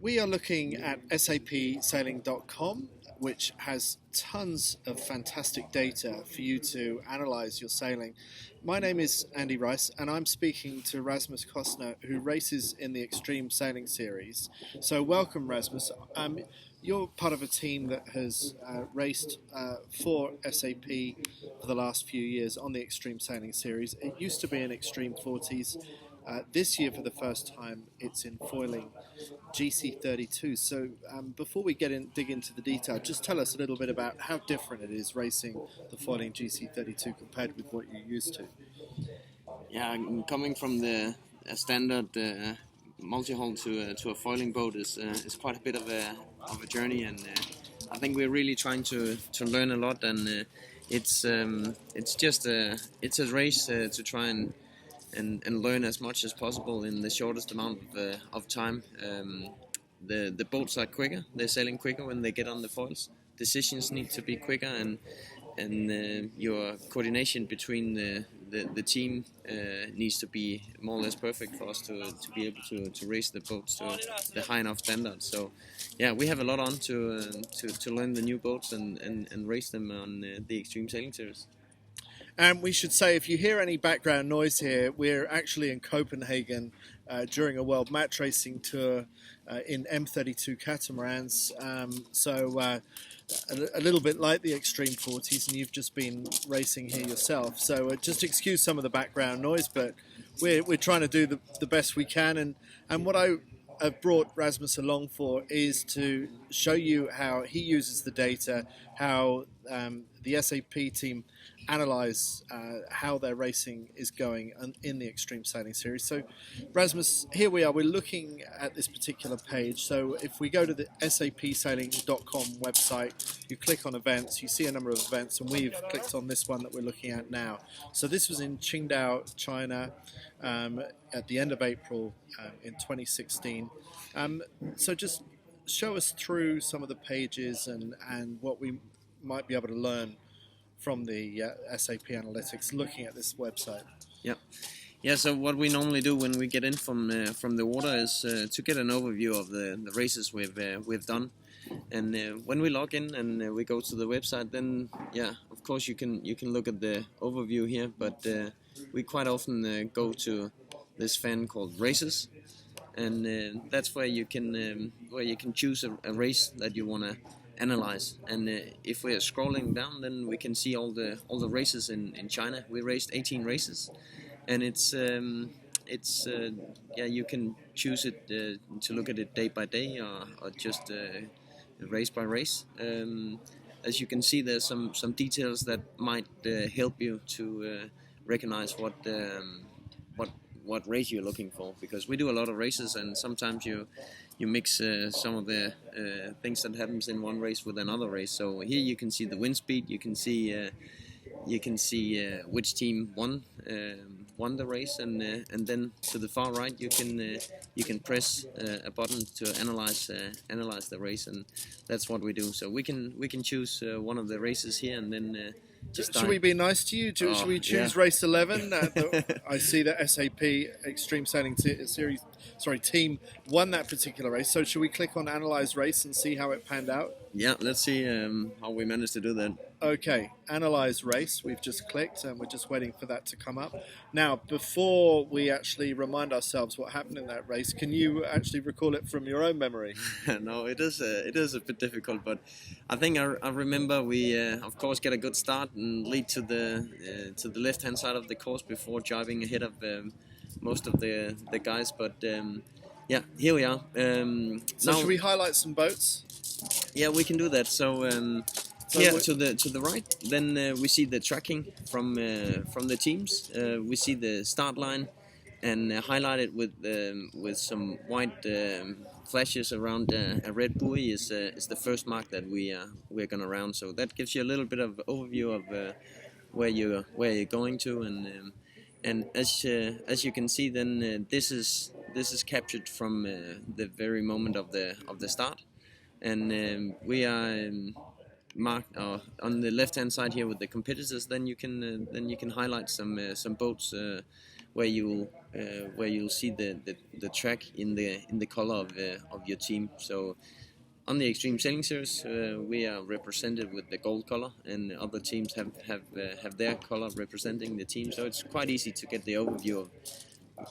We are looking at sapsailing.com, which has tons of fantastic data for you to analyze your sailing. My name is Andy Rice, and I'm speaking to Rasmus Kostner, who races in the Extreme Sailing Series. So welcome, Rasmus. You're part of a team that has raced for SAP for the last few years on the Extreme Sailing Series. It used to be in Extreme 40s. This year, for the first time, it's in foiling GC32. So before we dig into the detail, just tell us a little bit about how different it is racing the foiling GC32 compared with what you're used to. Yeah, coming from the standard multi-hull to a foiling boat is quite a bit of a journey, and I think we're really trying to learn a lot, and it's a race to try and learn as much as possible in the shortest amount of time. The boats are quicker, they're sailing quicker when they get on the foils. Decisions need to be quicker, and your coordination between the team needs to be more or less perfect for us to be able to race the boats to the high enough standard. So yeah, we have a lot on to learn the new boats and race them on the Extreme Sailing Series. And we should say, if you hear any background noise here, we're actually in Copenhagen during a World Match Racing Tour in M32 catamarans. So a little bit like the Extreme 40s, and you've just been racing here yourself. So just excuse some of the background noise, but we're trying to do the best we can. And what I've brought Rasmus along for is to show you how he uses the data, how the SAP team analyse how their racing is going in the Extreme Sailing Series. So Rasmus, here we are, we're looking at this particular page. So if we go to the sapsailing.com website, you click on events, you see a number of events, and we've clicked on this one that we're looking at now. So this was in Qingdao, China, at the end of April in 2016. So just show us through some of the pages and what we might be able to learn from the SAP Analytics looking at this website. Yeah. So what we normally do when we get in from the water is to get an overview of the races we've done, and when we log in and we go to the website, then of course you can look at the overview here, but we quite often go to this fan called Races, and that's where you can choose a race that you want to analyze. And if we are scrolling down, then we can see all the races in China. We raced 18 races, and you can choose it to look at it day by day or just race by race. As you can see, there's some details that might help you to recognize what race you're looking for, because we do a lot of races, and sometimes you mix some of the things that happens in one race with another race. So here you can see the wind speed, you can see which team won the race, and then to the far right you can press a button to analyze the race, and that's what we do. So we can choose one of the races here, and then should we be nice to you? Should we choose race 11? I see that SAP Extreme Sailing Series team won that particular race. So should we click on Analyze Race and see how it panned out? Yeah, let's see how we managed to do that. Okay, Analyze Race. We've just clicked and we're just waiting for that to come up. Now, before we actually remind ourselves what happened in that race, can you actually recall it from your own memory? No, it is a bit difficult, but I think I remember we of course get a good start and lead to the left hand side of the course before driving ahead of most of the guys. But here we are. So should we highlight some boats? Yeah, we can do that. So to the right, then we see the tracking from the teams. We see the start line, and highlighted with some white flashes around a red buoy is the first mark that we're gonna round. So that gives you a little bit of overview of where you're going to, and as you can see, then this is captured from the very moment of the start, and we are marked on the left hand side here with the competitors. Then you can highlight some boats where you'll see the track in the color of your team. So on the Extreme Sailing Series, we are represented with the gold color, and other teams have their color representing the team. So it's quite easy to get the overview of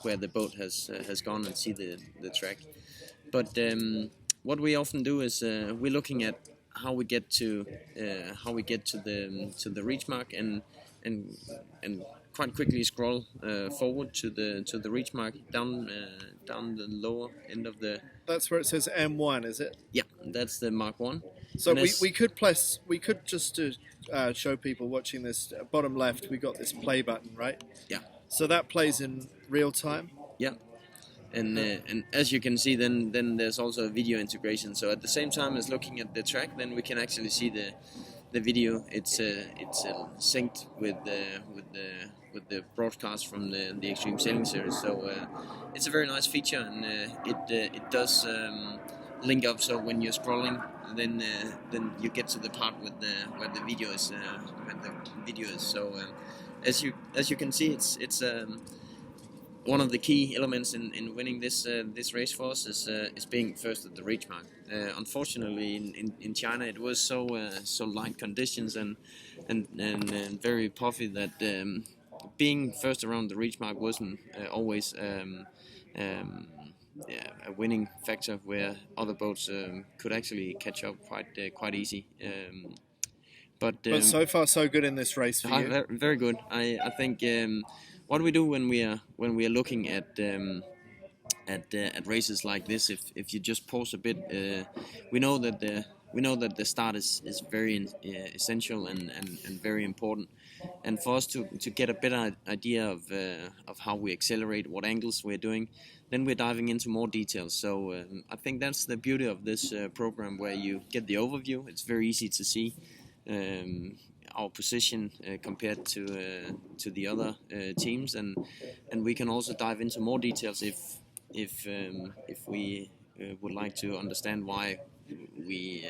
where the boat has gone and see the track. But what we often do is we're looking at how we get to the reach mark, and quite quickly scroll forward to the reach mark down the lower end of the. That's where it says M1, is it? Yeah, that's the Mark 1. So we could just show people watching this, bottom left, we got this play button, right? Yeah. So that plays in real time. Yeah. And as you can see, then there's also a video integration. So at the same time as looking at the track, then we can actually see the video. It's synced with the broadcast from the Extreme Sailing Series. So it's a very nice feature, and it does link up. So when you're scrolling, then you get to the part with where the video is. So as you can see, it's one of the key elements in winning this race for us is being first at the reach mark. Unfortunately, in China, it was so light conditions and very puffy that being first around the reach mark wasn't always a winning factor, where other boats could actually catch up quite easy. But so far so good in this race for you. Very good. I think what we do when we are looking at races like this, if you just pause a bit, we know that the start is very essential and very important. And for us to get a better idea of how we accelerate, what angles we're doing, then we're diving into more details. So I think that's the beauty of this program, where you get the overview. It's very easy to see our position compared to the other teams, and we can also dive into more details if we would like to understand why we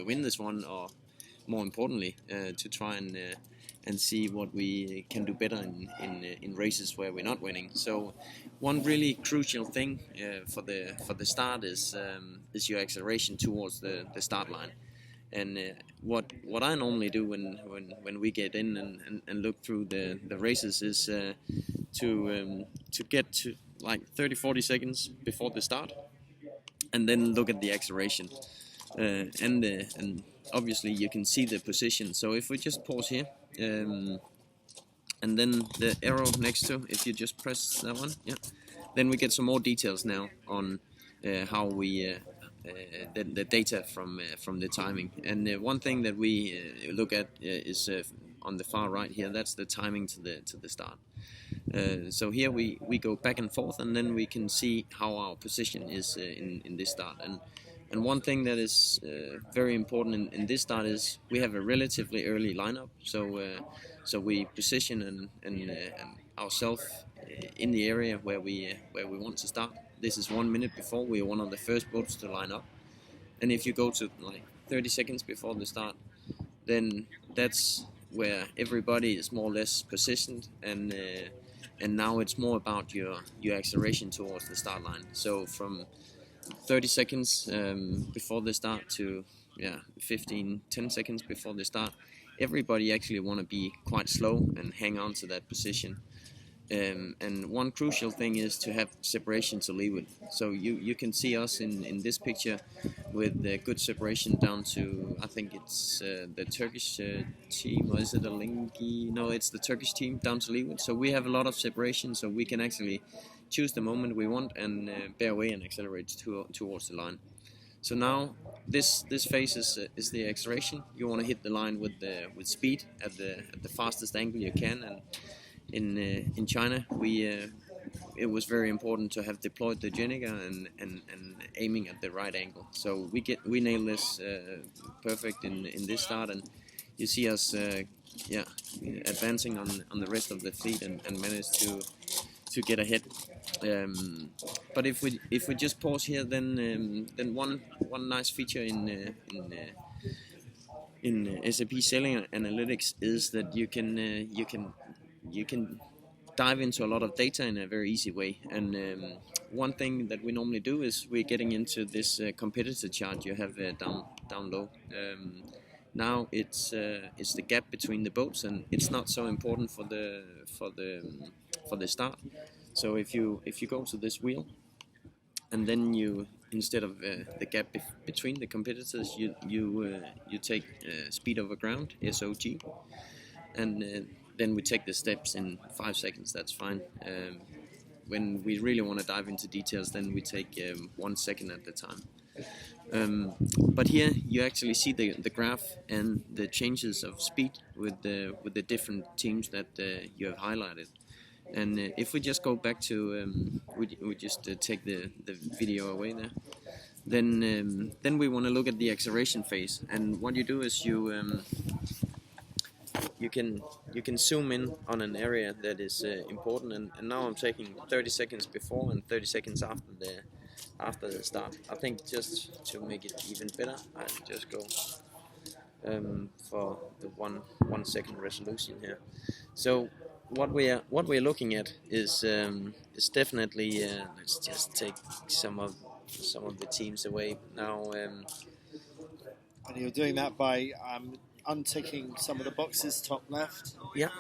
win this one, or more importantly to try and see what we can do better in races where we're not winning. So one really crucial thing for the start is your acceleration towards the start line. And what I normally do when we get in and look through the races is to get to like 30-40 seconds before the start, and then look at the acceleration, and obviously you can see the position. So if we just pause here, and then the arrow next to, if you just press that one, yeah, then we get some more details now on how we the data from the timing. And one thing that we look at is on the far right here. That's the timing to the start. So here we go back and forth, and then we can see how our position is in this start. And one thing that is very important in this start is we have a relatively early lineup. So we position and ourselves in the area where we want to start. This is 1 minute before. We are one of the first boats to line up. And if you go to like 30 seconds before the start, then that's where everybody is more or less positioned, and now it's more about your acceleration towards the start line. So from 30 seconds before the start to 10 seconds before the start, everybody actually want to be quite slow and hang on to that position. And one crucial thing is to have separation to leeward. So you can see us in this picture with good separation down to, I think it's the Turkish team, or is it a Linky? No, it's the Turkish team down to leeward. So we have a lot of separation, so we can actually choose the moment we want and bear away and accelerate towards the line. So now this phase is the acceleration. You want to hit the line with speed at the fastest angle you can. And in China, it was very important to have deployed the Jenniger and aiming at the right angle. So we nail this perfect in this start, and you see us advancing on the rest of the fleet and manage to get ahead. But if we just pause here, then one nice feature in SAP Sailing Analytics is that you can dive into a lot of data in a very easy way. And one thing that we normally do is we're getting into this competitor chart you have down low. Now it's the gap between the boats, and it's not so important for the start. So if you go to this wheel, and then you, instead of the gap between the competitors, you take speed over ground, SOG, and then we take the steps in 5 seconds. That's fine. When we really want to dive into details, then we take 1 second at the time. But here you actually see the graph and the changes of speed with the different teams that you have highlighted. And if we just go back to we just take the video away there, then we want to look at the acceleration phase. And what you do is you can zoom in on an area that is important. And now I'm taking 30 seconds before and 30 seconds after the start. I think just to make it even better, I'll just go for the 1 second resolution here. So what we're looking at is definitely let's just take some of the teams away now. And you're doing that by unticking some of the boxes top left. Yeah.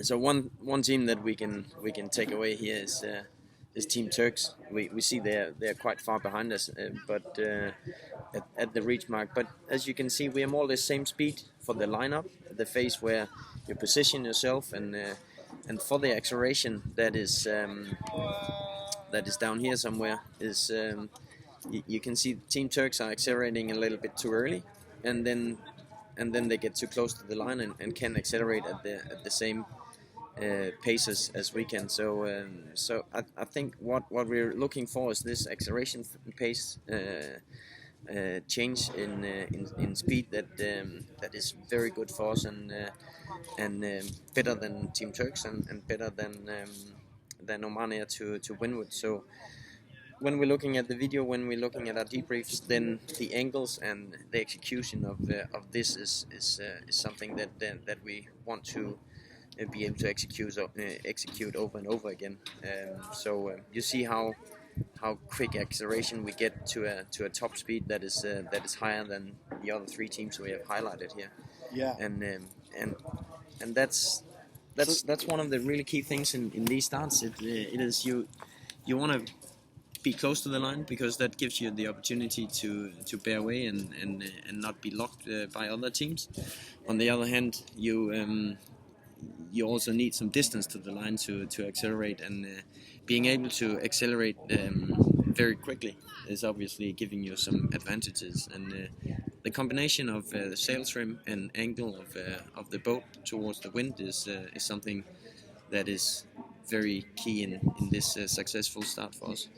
So one team that we can take away here is Team Turks. We see they're quite far behind us, but at the reach mark. But as you can see, we are more or less same speed for the lineup, the phase where you position yourself, and for the acceleration that is down here somewhere. Is you can see Team Turks are accelerating a little bit too early, and then they get too close to the line and can accelerate at the same paces as we can. So I think what we're looking for is this acceleration pace change in speed that is very good for us, and better than Team Turks, and better than Oman Air to win with. So when we're looking at the video, when we're looking at our debriefs, then the angles and the execution of this is something that we want to be able to execute over and over again. So you see how quick acceleration we get to a top speed that is higher than the other 3 teams we have highlighted here. Yeah. And that's one of the really key things in these starts. It is you want to be close to the line, because that gives you the opportunity to bear away and not be locked by other teams. On the other hand, you also need some distance to the line to accelerate, and being able to accelerate very quickly is obviously giving you some advantages. And the combination of the sail trim and angle of the boat towards the wind is something that is very key in this successful start for us.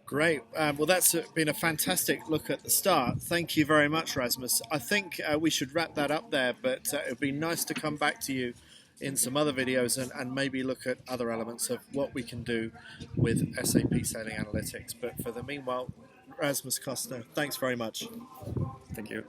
Great. Well, that's been a fantastic look at the start. Thank you very much, Rasmus. I think we should wrap that up there, but it would be nice to come back to you in some other videos and maybe look at other elements of what we can do with SAP Sailing Analytics. But for the meanwhile, Rasmus Kostner, thanks very much. Thank you.